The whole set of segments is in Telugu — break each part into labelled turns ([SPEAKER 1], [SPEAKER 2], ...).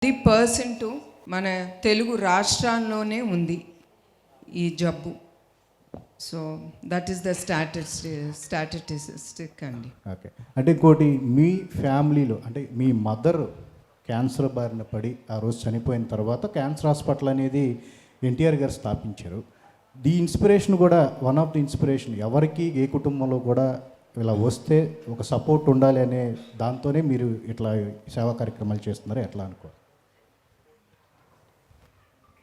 [SPEAKER 1] 10% మన తెలుగు రాష్ట్రాల్లోనే ఉంది ఈ జబ్బు. So that is the statistic అండి.
[SPEAKER 2] ఓకే, అంటే ఇంకోటి మీ ఫ్యామిలీలో అంటే మీ మదర్ క్యాన్సర్ బారిన పడి ఆ రోజు చనిపోయిన తర్వాత క్యాన్సర్ హాస్పిటల్ అనేది ఎన్టీఆర్ గారు స్థాపించారు. ది ఇన్స్పిరేషన్ కూడా వన్ ఆఫ్ ది ఇన్స్పిరేషన్, ఎవరికి ఏ కుటుంబంలో కూడా ఇలా వస్తే ఒక సపోర్ట్ ఉండాలి అనే దాంతోనే మీరు ఇట్లా సేవా కార్యక్రమాలు చేస్తున్నారు. ఎట్లా అనుకో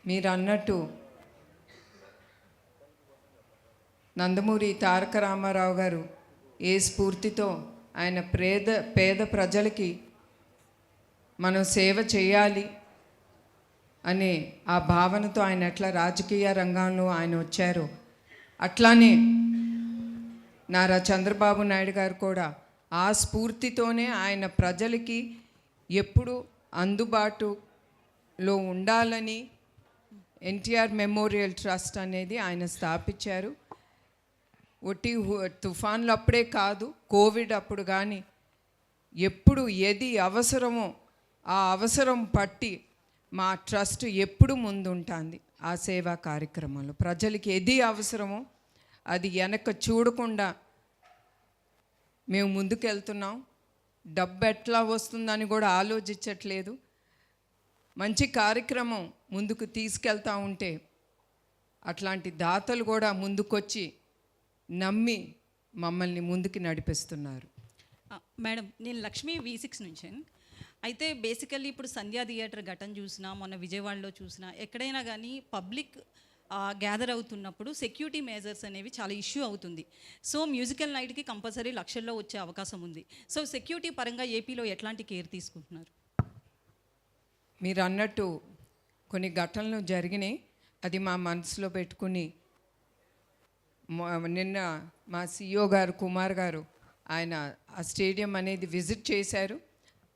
[SPEAKER 1] మీరు అన్నట్టు నందమూరి తారక రామారావు గారు ఏ స్ఫూర్తితో ఆయన పేద ప్రజలకి మనం సేవ చేయాలి అనే ఆ భావనతో ఆయన ఎట్లా రాజకీయ రంగంలో ఆయన వచ్చారో, అట్లానే నారా చంద్రబాబు నాయుడు గారు కూడా ఆ స్ఫూర్తితోనే ఆయన ప్రజలకి ఎప్పుడు అందుబాటులో ఉండాలని ఎన్టీఆర్ మెమోరియల్ ట్రస్ట్ అనేది ఆయన స్థాపించారు. ఒట్టి తుఫాన్లు అప్పుడే కాదు, కోవిడ్ అప్పుడు కానీ ఎప్పుడు ఏది అవసరమో ఆ అవసరం పట్టి మా ట్రస్ట్ ఎప్పుడు ముందుంటుంది ఆ సేవా కార్యక్రమంలో. ప్రజలకి ఏది అవసరమో అది వెనక చూడకుండా మేము ముందుకెళ్తున్నాం. డబ్బు ఎట్లా వస్తుందని కూడా ఆలోచించట్లేదు. మంచి కార్యక్రమం ముందుకు తీసుకెళ్తా ఉంటే అట్లాంటి దాతలు కూడా ముందుకొచ్చి నమ్మి మమ్మల్ని ముందుకు నడిపిస్తున్నారు.
[SPEAKER 3] మేడం, నేను లక్ష్మీ V6 నుంచి. అయితే బేసికల్లీ ఇప్పుడు సంధ్యా థియేటర్ ఘటన చూసినా, మొన్న విజయవాడలో చూసినా, ఎక్కడైనా కానీ పబ్లిక్ గ్యాదర్ అవుతున్నప్పుడు సెక్యూరిటీ మెజర్స్ అనేవి చాలా ఇష్యూ అవుతుంది. సో మ్యూజికల్ నైట్కి కంపల్సరీ లక్షల్లో వచ్చే అవకాశం ఉంది. సో సెక్యూరిటీ పరంగా ఏపీలో ఎట్లాంటి కేర్ తీసుకుంటున్నారు?
[SPEAKER 1] మీరు అన్నట్టు కొన్ని ఘటనలు జరిగినాయి, అది మా మనసులో పెట్టుకుని నిన్న మా CEO గారు కుమార్ గారు ఆయన ఆ స్టేడియం అనేది విజిట్ చేశారు.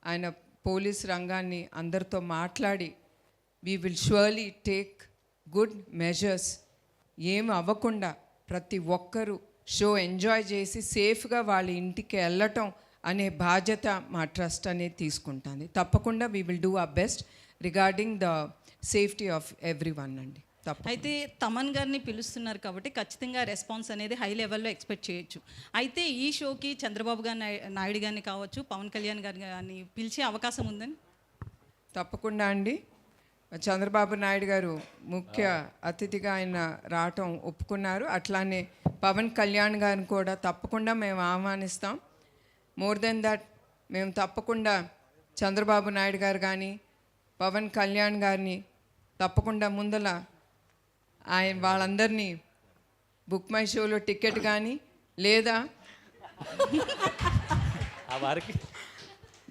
[SPEAKER 1] ఆయన పోలీస్ రంగాన్ని అందరితో మాట్లాడి we will surely take good measures, ఏం అవ్వకుండా ప్రతి ఒక్కరూ షో ఎంజాయ్ చేసి సేఫ్గా వాళ్ళ ఇంటికి వెళ్ళటం అనే బాధ్యత మా ట్రస్ట్ అనేది తీసుకుంటుంది. తప్పకుండా we will do our best regarding the safety of every one అండి.
[SPEAKER 3] అయితే తమన్ గారిని పిలుస్తున్నారు కాబట్టి ఖచ్చితంగా రెస్పాన్స్ అనేది హై లెవెల్లో ఎక్స్పెక్ట్ చేయొచ్చు. అయితే ఈ షోకి చంద్రబాబు గారు నాయుడు గారిని కావచ్చు, పవన్ కళ్యాణ్ గారిని పిలిచే అవకాశం ఉందని?
[SPEAKER 1] తప్పకుండా అండి. చంద్రబాబు నాయుడు గారు ముఖ్య అతిథిగా ఆయన రావటం ఒప్పుకున్నారు. అట్లానే పవన్ కళ్యాణ్ గారిని కూడా తప్పకుండా మేము ఆహ్వానిస్తాం. మోర్ దెన్ దట్ మేము తప్పకుండా చంద్రబాబు నాయుడు గారు కానీ పవన్ కళ్యాణ్ గారిని తప్పకుండా ముందల ఆయన వాళ్ళందరినీ బుక్ మై షోలో టికెట్ కానీ లేదా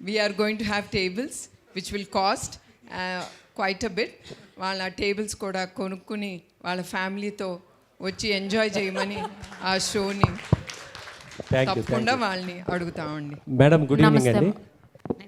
[SPEAKER 1] we're going to have tables which will cost quite a bit. వాళ్ళ టేబుల్స్ కూడా కొనుక్కుని వాళ్ళ ఫ్యామిలీతో వచ్చి ఎంజాయ్ చేయమని ఆ షోని తప్పకుండా వాళ్ళని అడుగుతామండి.
[SPEAKER 4] మేడం, గుడ్ ఈవినింగ్ అండి.